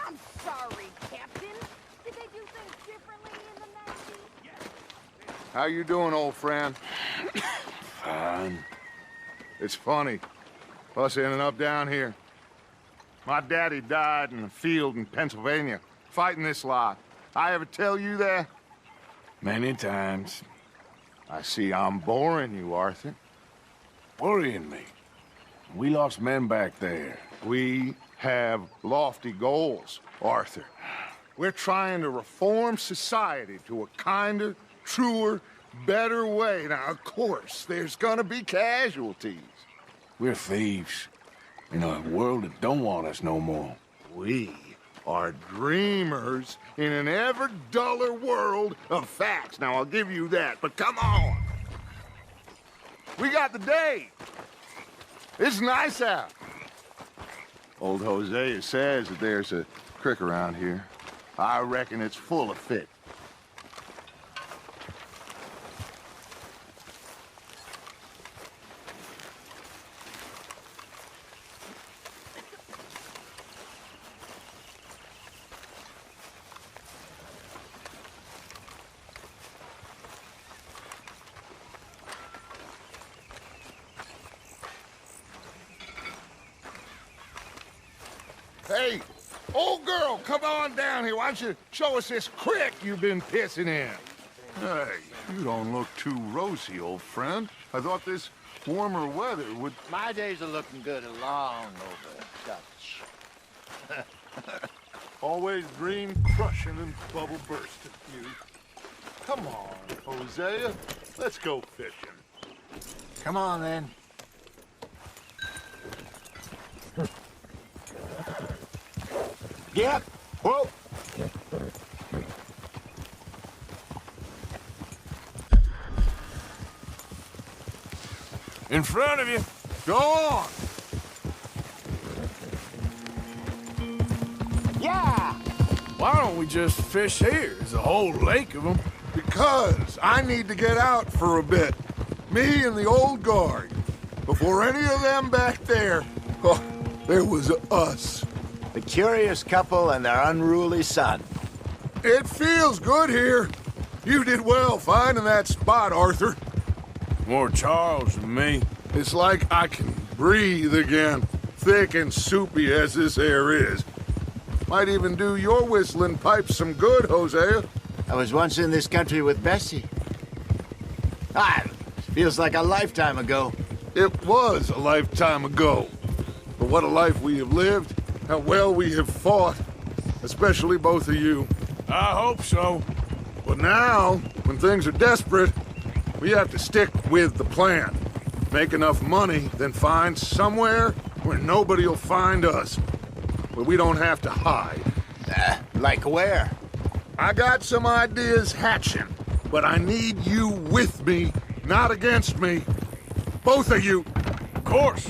I'm sorry, Captain. Did they do things differently in the 90s? How you doing, old friend? Fine. It's funny, us ending up down here. My daddy died in a field in Pennsylvania, fighting this lot. I ever tell you that? Many times. I see I'm boring you, Arthur. Worrying me. We lost men back there. We have lofty goals, Arthur. We're trying to reform society to a kinder, truer, better way. Now, of course, there's gonna be casualties. We're thieves. In a world that don't want us no more. We are dreamers in an ever duller world of facts. Now, I'll give you that, but come on. We got the day. It's nice out. Old Hosea says that there's a creek around here. I reckon it's full of fish. Hey, old girl, come on down here. Why don't you show us this creek you've been pissing in? Hey, you don't look too rosy, old friend. I thought this warmer weather would... My days are looking good along over Dutch. Always dream crushing and bubble bursting, you. Come on, Hosea. Let's go fishing. Come on, then. Yep. Whoa. In front of you. Go on. Yeah. Why don't we just fish here? There's a whole lake of them. Because I need to get out for a bit. Me and the old guard. Before any of them back there, oh, there was us. The curious couple and their unruly son. It feels good here. You did well finding that spot, Arthur. More Charles than me. It's like I can breathe again, thick and soupy as this air is. Might even do your whistling pipes some good, Hosea. I was once in this country with Bessie. Feels like a lifetime ago. It was a lifetime ago. But what a life we have lived, how well we have fought, especially both of you. I hope so. But now, when things are desperate, we have to stick with the plan. Make enough money, then find somewhere where nobody will find us. Where we don't have to hide. Like where? I got some ideas hatching, but I need you with me, not against me. Both of you. Of course.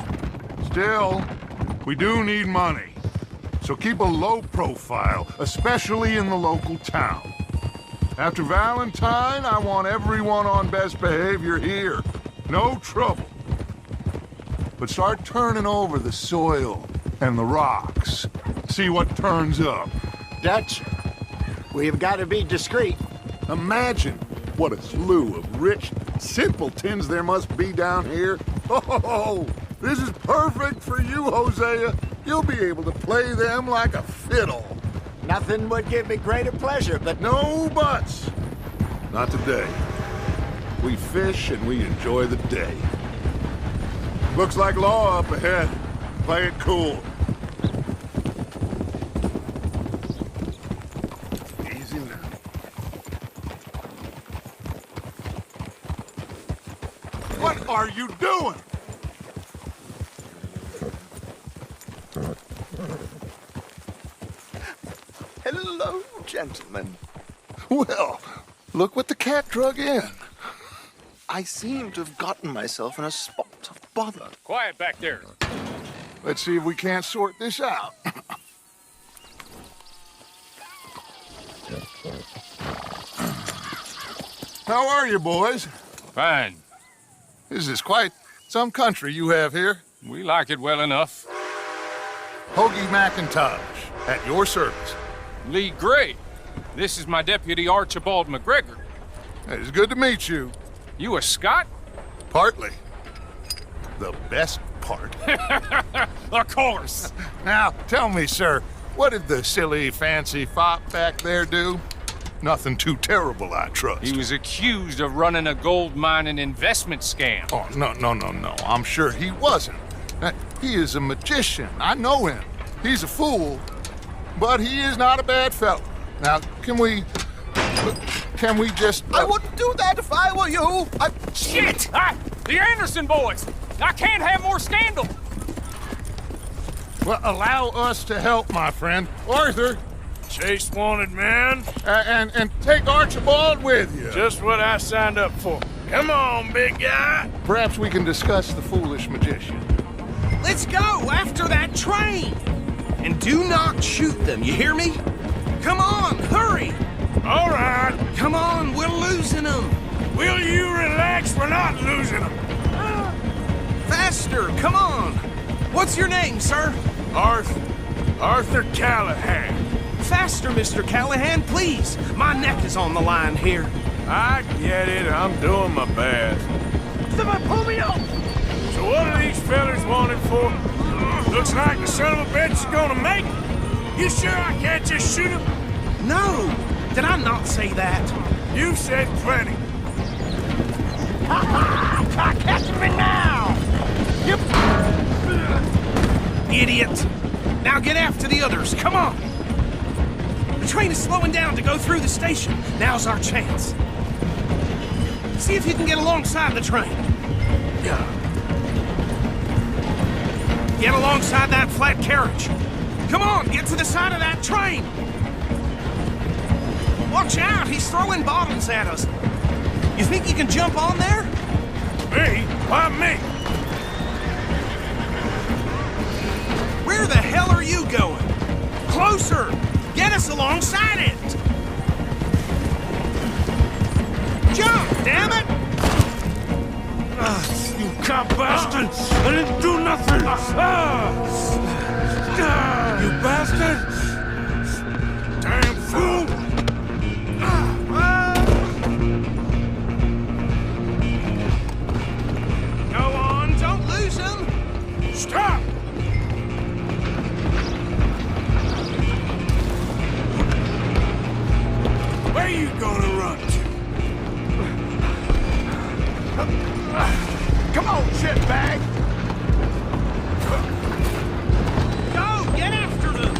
Still, we do need money. So keep a low profile, especially in the local town. After Valentine, I want everyone on best behavior here. No trouble. But start turning over the soil and the rocks. See what turns up. Dutch, we've got to be discreet. Imagine what a slew of rich simpletons there must be down here. Oh, this is perfect for you, Hosea. You'll be able to play them like a fiddle. Nothing would give me greater pleasure, but No buts. Not today. We fish and we enjoy the day. Looks like law up ahead. Play it cool. Easy now. What are you doing? hello, gentlemen. Well, look what the cat drug in. I seem to have gotten myself in a spot of bother. Quiet back there. Let's see if we can't sort this out. How are you, boys? Fine. This is quite some country you have here. We like it well enough. Hoagie McIntosh. At your service. Lee Gray. This is my deputy Archibald McGregor. It's good to meet you. You a Scot? Partly. The best part. Of course. Now, tell me, sir, what did the silly, fancy fop back there do? Nothing too terrible, I trust. He was accused of running a gold mining investment scam. Oh, no. I'm sure he wasn't. He is a magician. I know him. He's a fool, but he is not a bad fellow. Now, can we just... I wouldn't do that if I were you. Shit! The Anderson boys! I can't have more scandal! Well, allow us to help, my friend. Arthur, Chase wanted man. and take Archibald with you. Just what I signed up for. Come on, big guy. Perhaps we can discuss the foolish magician. Let's go after that train! And do not shoot them, you hear me? Come on, hurry! All right. Come on, we're losing them! Will you relax? We're not losing them. Faster, come on! What's your name, sir? Arthur Callahan. Faster, Mr. Callahan, please! My neck is on the line here. I get it. I'm doing my best. Somebody pull me up! So what are these fellas wanted for? Looks like the son of a bitch is gonna make it. You sure I can't just shoot him? No! Did I not say that? You've said plenty. Catch me now! Idiot! Now get after the others, come on! The train is slowing down to go through the station. Now's our chance. See if you can get alongside the train. Get alongside that flat carriage. Come on, get to the side of that train! Watch out, he's throwing bottles at us. You think you can jump on there? Me? Why me? Where the hell are you going? Closer! Get us alongside it! Jump, damn it! You cop bastard! I didn't do nothing! You bastard! Damn fool! Go on, don't lose him! Stop! Where you gonna run to? Come on, shitbag! Go, get after them!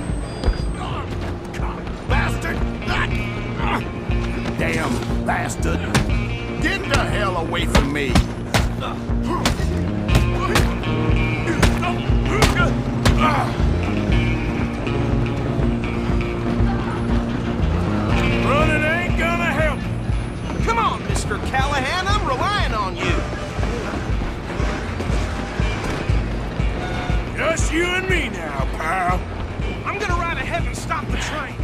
Bastard! Damn bastard! Get the hell away from me! Running ain't gonna help. Come on, Mr. Callahan, I'm relying on you. Just you and me now, pal. I'm gonna ride ahead and stop the train.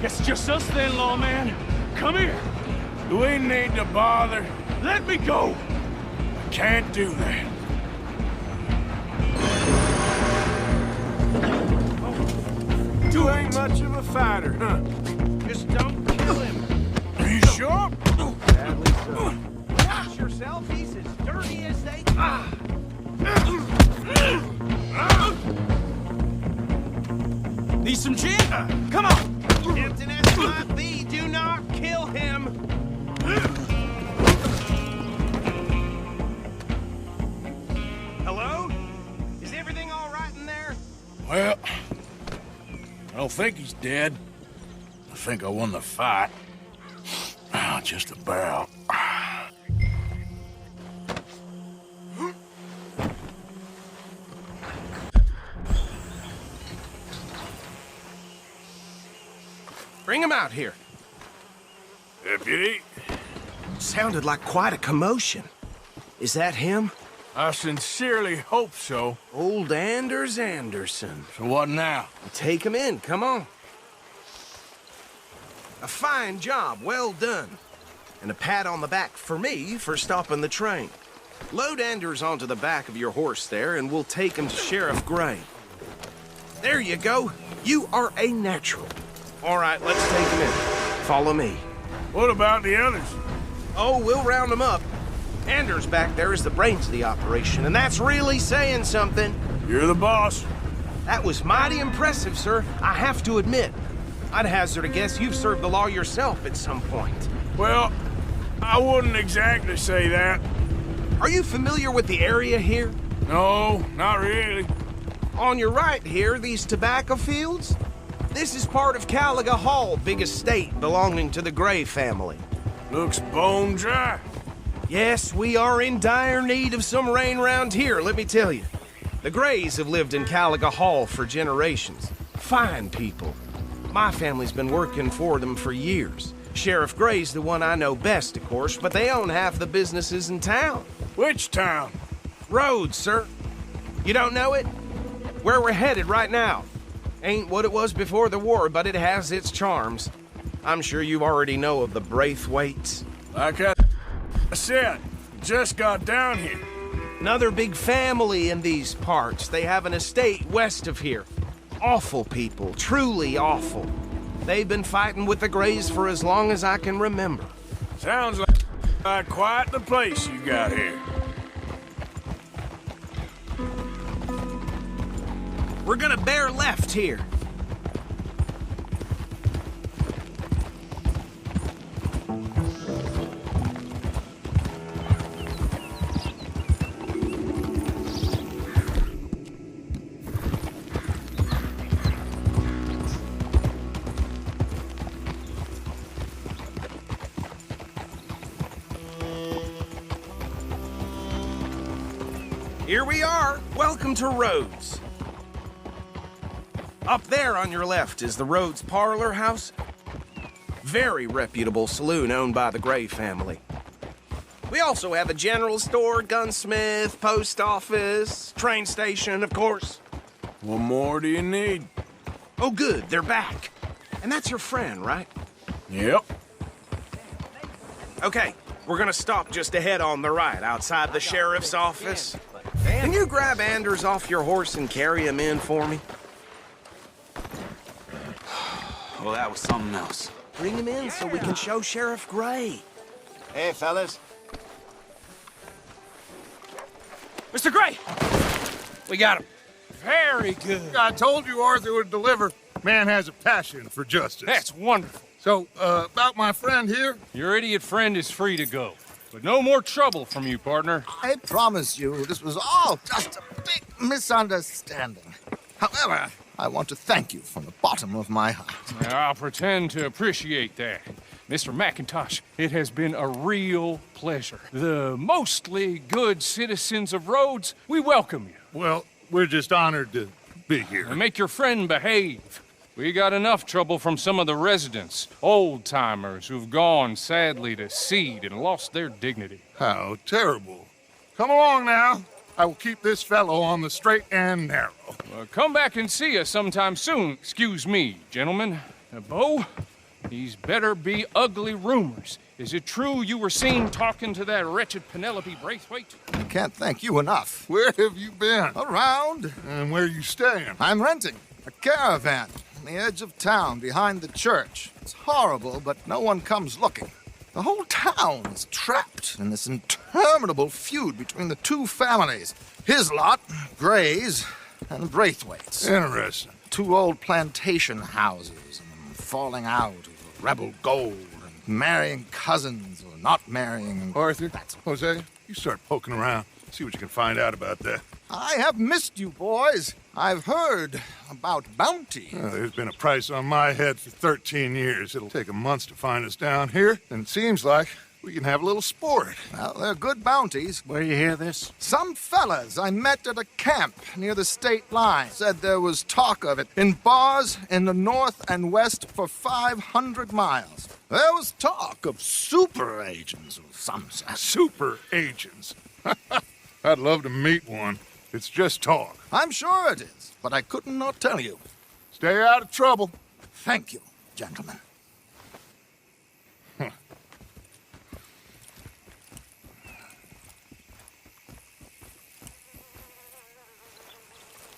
Guess it's just us then, lawman. Come here. Do we need to bother? Let me go. I can't do that. You ain't much of a fighter, huh? Just don't kill him. Are you sure? Sadly so. Watch yourself, he's as dirty as they Need some gin? Come on! Captain S5B, do not kill him! Hello? Is everything all right in there? Well, I don't think he's dead. I think I won the fight. Just about. Bring him out here. Deputy, Sounded like quite a commotion. Is that him? I sincerely hope so. Old Anders Anderson. So what now? Take him in, come on. A fine job, well done. And a pat on the back for me for stopping the train. Load Anders onto the back of your horse there, and we'll take him to Sheriff Gray. There you go. You are a natural. All right, let's take him in. Follow me. What about the others? Oh, we'll round them up. Anders back there is the brains of the operation, and that's really saying something. You're the boss. That was mighty impressive, sir. I have to admit. I'd hazard a guess you've served the law yourself at some point. Well, I wouldn't exactly say that. Are you familiar with the area here? No, not really. On your right here, these tobacco fields? This is part of Caliga Hall, big estate belonging to the Gray family. Looks bone dry. Yes, we are in dire need of some rain round here, let me tell you. The Grays have lived in Caliga Hall for generations. Fine people. My family's been working for them for years. Sheriff Gray's the one I know best, of course, but they own half the businesses in town. Which town? Rhodes, sir. You don't know it? Where we're headed right now. Ain't what it was before the war, but it has its charms. I'm sure you already know of the Braithwaites. Like I said, just got down here. Another big family in these parts. They have an estate west of here. Awful people, truly awful. They've been fighting with the Grays for as long as I can remember. Sounds like quite the place you got here. We're gonna bear left here. Here we are. Welcome to Rhodes. Up there on your left is the Rhodes Parlor House. Very reputable saloon owned by the Gray family. We also have a general store, gunsmith, post office, train station, of course. What more do you need? Oh, good, they're back. And that's your friend, right? Yep. Okay, we're gonna stop just ahead on the right, outside the sheriff's office. Can you grab Anders off your horse and carry him in for me? Well, that was something else. Bring him in so we can show Sheriff Gray. Hey, fellas. Mr. Gray! We got him. Very good. I told you Arthur would deliver. Man has a passion for justice. That's wonderful. So, about my friend here? Your idiot friend is free to go. But no more trouble from you, partner. I promise you this was all just a big misunderstanding. However, I want to thank you from the bottom of my heart. I'll pretend to appreciate that. Mr. McIntosh, it has been a real pleasure. The mostly good citizens of Rhodes, we welcome you. Well, we're just honored to be here. And make your friend behave. We got enough trouble from some of the residents, old-timers who've gone, sadly, to seed and lost their dignity. How terrible. Come along now. I will keep this fellow on the straight and narrow. Come back and see us sometime soon. Excuse me, gentlemen. Bo, these better be ugly rumors. Is it true you were seen talking to that wretched Penelope Braithwaite? I can't thank you enough. Where have you been? Around. And where you staying? I'm renting a caravan on the edge of town behind the church. It's horrible, but no one comes looking. The whole town is trapped in this interminable feud between the two families. His lot, Gray's, and Braithwaite's. Interesting. Two old plantation houses, and falling out over rebel gold, and marrying cousins or not marrying. Arthur, Hosea, you start poking around. See what you can find out about that. I have missed you, boys. I've heard about bounty. There's been a price on my head for 13 years. It'll take 'em months to find us down here, and it seems like we can have a little sport. Well, they're good bounties. Where you hear this? Some fellas I met at a camp near the state line said there was talk of it in bars in the north and west for 500 miles. There was talk of super agents of some sort. Super agents. I'd love to meet one. It's just talk. I'm sure it is, but I couldn't not tell you. Stay out of trouble. Thank you, gentlemen.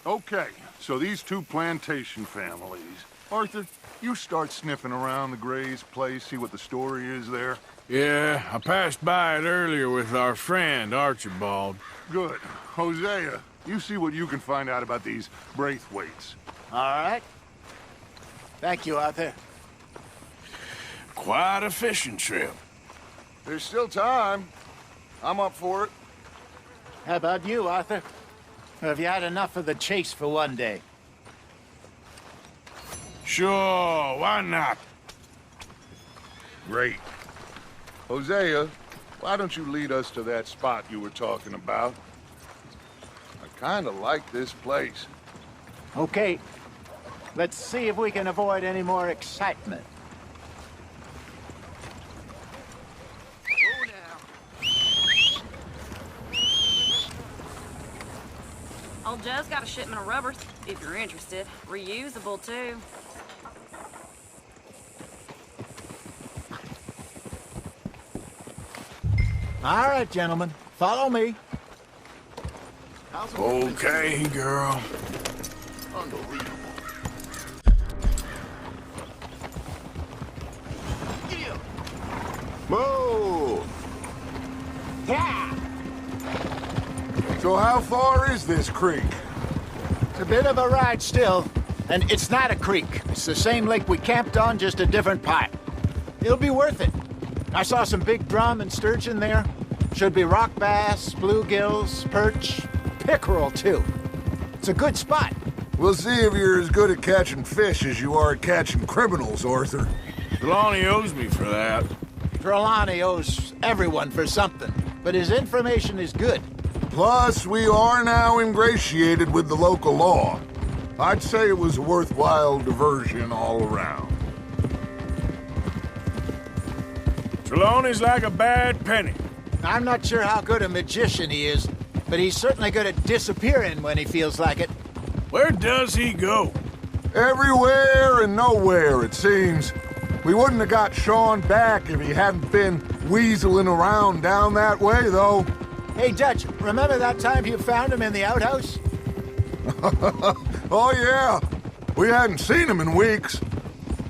Okay, So these two plantation families... Arthur, you start sniffing around the Gray's place, see what the story is there. Yeah, I passed by it earlier with our friend, Archibald. Good. Hosea, you see what you can find out about these Braithwaites. All right. Thank you, Arthur. Quite a fishing trip. There's still time. I'm up for it. How about you, Arthur? Or have you had enough of the chase for one day? Sure, why not? Great. Hosea, why don't you lead us to that spot you were talking about? I kind of like this place. Okay. Let's see if we can avoid any more excitement. Old Joe's got a shipment of rubbers, if you're interested. Reusable, too. All right, gentlemen. Follow me. Okay, girl. Unbelievable. Whoa! Yeah! So how far is this creek? It's a bit of a ride still. And it's not a creek. It's the same lake we camped on, just a different part. It'll be worth it. I saw some big drum and sturgeon there. Should be rock bass, bluegills, perch, pickerel, too. It's a good spot. We'll see if you're as good at catching fish as you are at catching criminals, Arthur. Trelawney owes me for that. Trelawney owes everyone for something, but his information is good. Plus, we are now ingratiated with the local law. I'd say it was a worthwhile diversion all around. Trelawney's like a bad penny. I'm not sure how good a magician he is, but he's certainly good at disappearing when he feels like it. Where does he go? Everywhere and nowhere, it seems. We wouldn't have got Sean back if he hadn't been weaseling around down that way, though. Hey, Dutch, remember that time you found him in the outhouse? Oh, yeah. We hadn't seen him in weeks.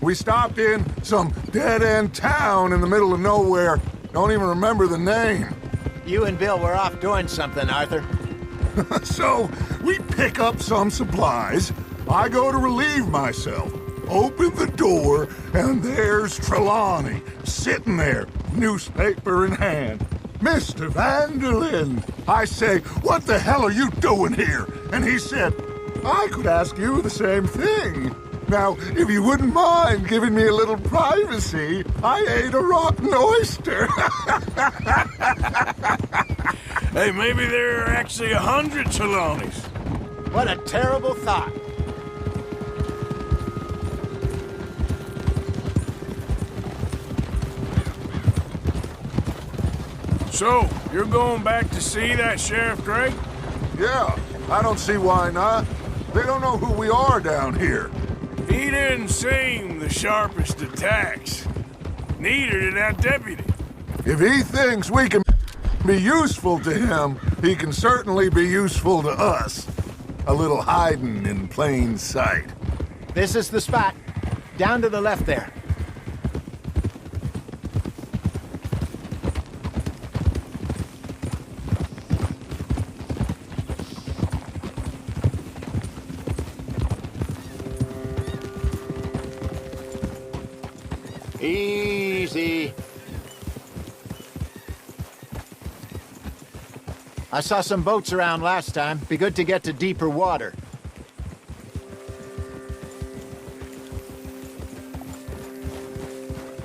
We stopped in some dead-end town in the middle of nowhere. Don't even remember the name. You and Bill were off doing something, Arthur. So, we pick up some supplies. I go to relieve myself. Open the door, and there's Trelawney, sitting there, newspaper in hand. Mr. Vanderlyn. I say, what the hell are you doing here? And he said, I could ask you the same thing. Now, if you wouldn't mind giving me a little privacy, I ate a rotten oyster. Hey, maybe there are actually 100 Trelawneys. What a terrible thought. So, you're going back to see that Sheriff Gray? Yeah, I don't see why not. They don't know who we are down here. He didn't seem the sharpest attacks. Neither did that deputy. If he thinks we can be useful to him, he can certainly be useful to us. A little hiding in plain sight. This is the spot. Down to the left there. Easy. I saw some boats around last time. Be good to get to deeper water.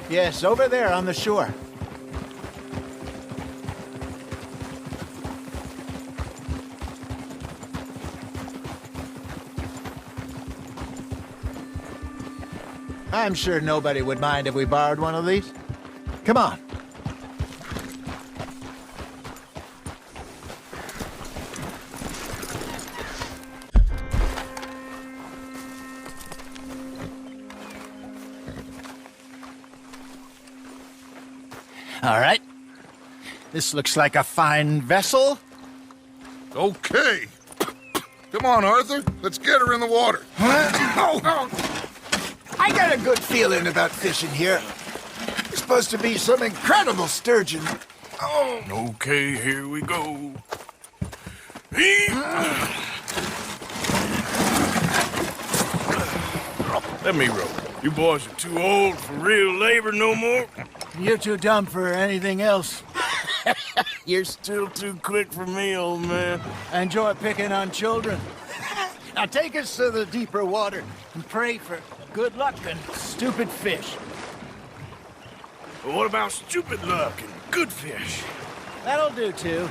Yes, over there on the shore. I'm sure nobody would mind if we borrowed one of these. Come on. All right. This looks like a fine vessel. Okay. Come on, Arthur. Let's get her in the water. I got a good feeling about fishing here. There's supposed to be some incredible sturgeon. Okay, here we go. Let me row. You boys are too old for real labor no more. You're too dumb for anything else. You're still too quick for me, old man. Enjoy picking on children. Now take us to the deeper water and pray for good luck and stupid fish. But what about stupid luck and good fish? That'll do, too.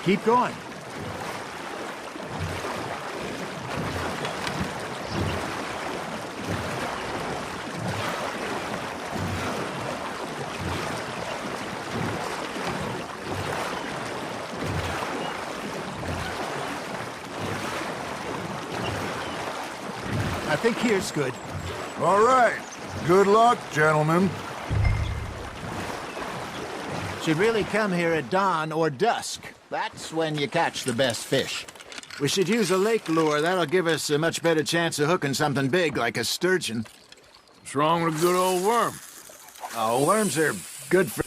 Keep going. I think here's good. All right. Good luck, gentlemen. Should really come here at dawn or dusk. That's when you catch the best fish. We should use a lake lure. That'll give us a much better chance of hooking something big like a sturgeon. What's wrong with a good old worm? Oh, worms are good for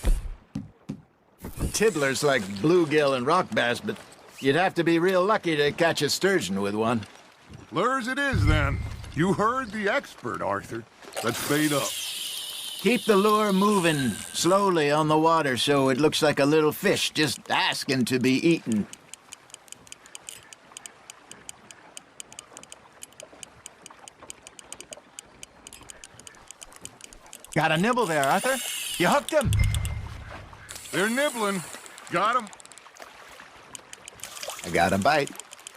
tiddlers like bluegill and rock bass, but you'd have to be real lucky to catch a sturgeon with one. Lures it is, then. You heard the expert, Arthur. Let's bait up. Keep the lure moving slowly on the water so it looks like a little fish just asking to be eaten. Got a nibble there, Arthur. You hooked him. They're nibbling. Got 'em. I got a bite.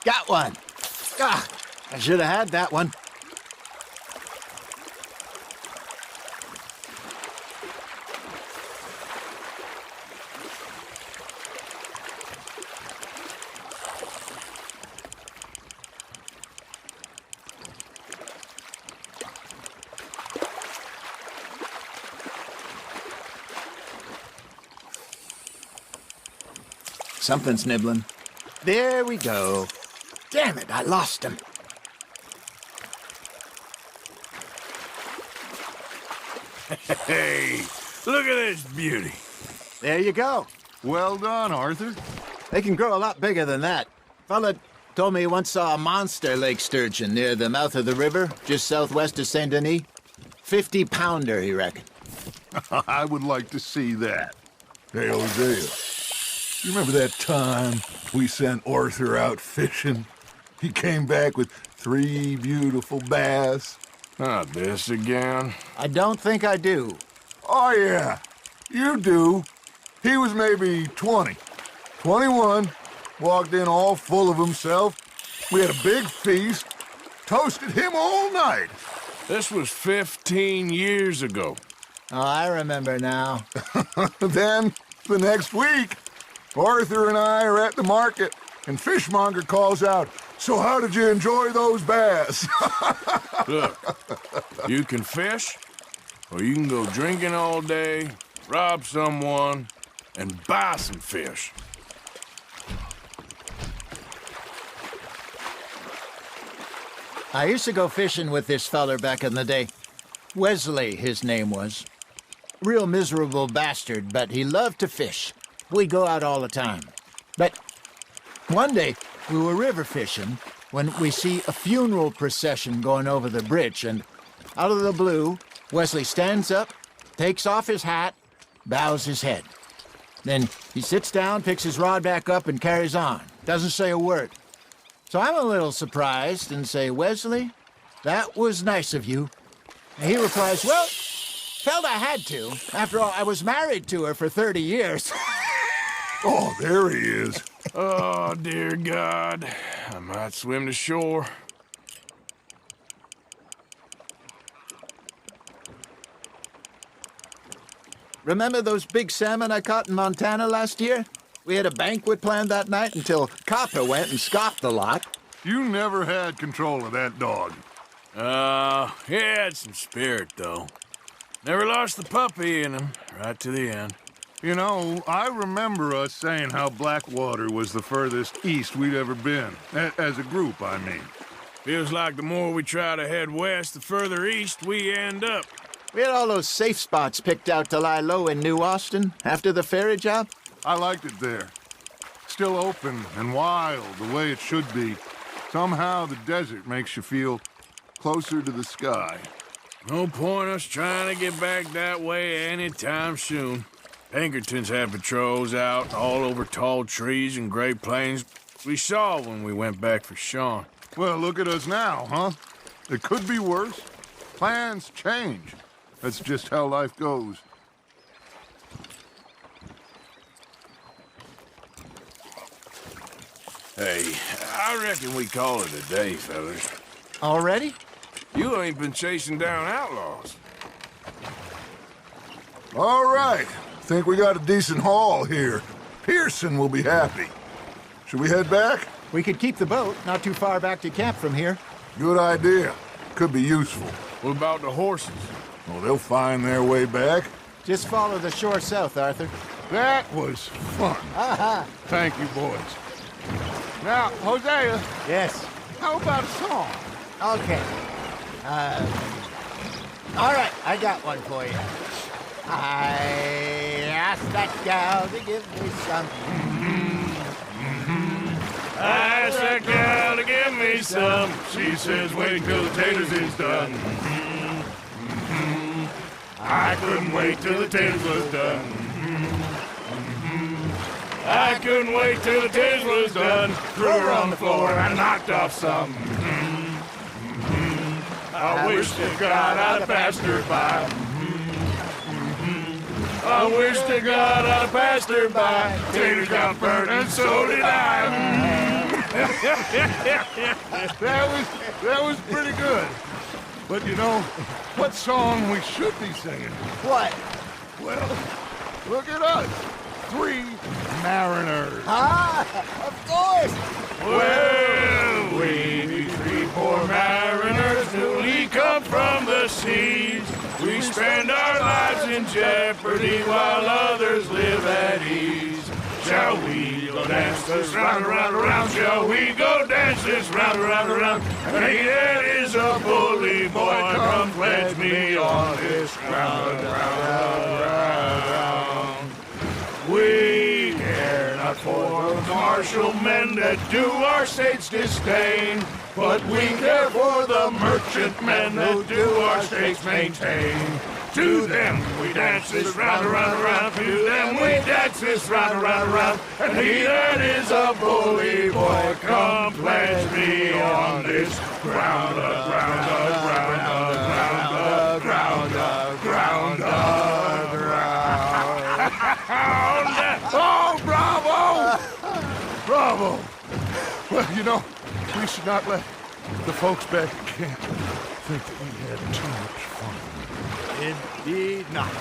Got one. Ah, I should have had that one. Something's nibbling. There we go. Damn it, I lost him. Hey, look at this beauty. There you go. Well done, Arthur. They can grow a lot bigger than that. Fella told me he once saw a monster lake sturgeon near the mouth of the river, just southwest of Saint Denis. 50-pounder, he reckoned. I would like to see that. Hey, Hosea. You remember that time we sent Arthur out fishing? He came back with 3 beautiful bass. Not this again. I don't think I do. Oh, yeah. You do. He was maybe 20. 21. Walked in all full of himself. We had a big feast. Toasted him all night. This was 15 years ago. Oh, I remember now. Then, the next week, Arthur and I are at the market, and Fishmonger calls out, "So how did you enjoy those bass?" Look, you can fish, or you can go drinking all day, rob someone, and buy some fish. I used to go fishing with this feller back in the day. Wesley, his name was. Real miserable bastard, but he loved to fish. We go out all the time. But one day, we were river fishing when we see a funeral procession going over the bridge, and out of the blue, Wesley stands up, takes off his hat, bows his head. Then he sits down, picks his rod back up, and carries on. Doesn't say a word. So I'm a little surprised and say, "Wesley, that was nice of you." And he replies, "Well, felt I had to. After all, I was married to her for 30 years. Oh, there he is. Oh, dear God. I might swim to shore. Remember those big salmon I caught in Montana last year? We had a banquet planned that night until Copper went and scoffed a lot. You never had control of that dog. He had some spirit, though. Never lost the puppy in him, right to the end. You know, I remember us saying how Blackwater was the furthest east we'd ever been. As a group, I mean. Feels like the more we try to head west, the further east we end up. We had all those safe spots picked out to lie low in New Austin after the ferry job. I liked it there. Still open and wild, the way it should be. Somehow the desert makes you feel closer to the sky. No point us trying to get back that way anytime soon. Pinkertons had patrols out all over tall trees and Great Plains. We saw when we went back for Sean. Well, look at us now, huh? It could be worse. Plans change. That's just how life goes. Hey, I reckon we call it a day, fellas. Already? You ain't been chasing down outlaws. All right. Think we got a decent haul here. Pearson will be happy. Should we head back? We could keep the boat not too far back to camp from here. Good idea. Could be useful. What about the horses? Well, they'll find their way back. Just follow the shore south, Arthur. That was fun. Thank you, boys. Now, Hosea, Yes. how about a song? Okay. All right, I got one for you. I asked that gal to give me some. I asked that gal to give me some. She says, wait till the taters is done. I couldn't wait till the taters was done. I couldn't wait till the taters was done. Threw her on the floor and I knocked off some. I wish to God I'd have passed her by. I wish to God I'd have passed her by. Taters got burnt and so did I. That was pretty good. But you know, what song we should be singing? What? Well, look at us. 3 mariners. Of course! Well, we be 3 poor mariners newly come from the seas. We spend our lives in jeopardy while others live at ease. Shall we go dance this round, around, around? Shall we go dance this round, around, around? Hey, that is a bully boy. Come pledge me on this ground, round. We care not for the martial men that do our state's disdain, but we care for the merchant men that do our state's maintain. To them we dance this round, around, around. To them we dance this round, around, around. And he that is a bully boy, come pledge me on this ground, ground, ground, ground, ground, ground, ground. Oh, bravo! Bravo! Well, you know, we should not let the folks back at camp think that we had too much fun. Indeed not.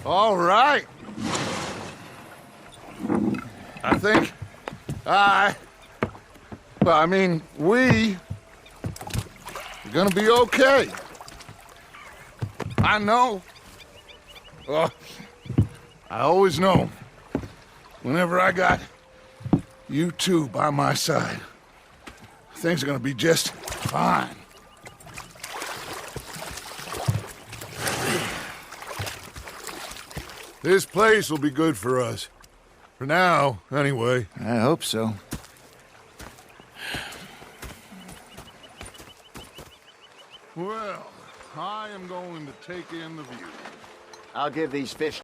All right. I think we are gonna be okay. I know. Well, I always know. Whenever I got you two by my side, things are gonna be just fine. This place will be good for us. For now, anyway. I hope so. Well, I am going to take in the view. I'll give these fish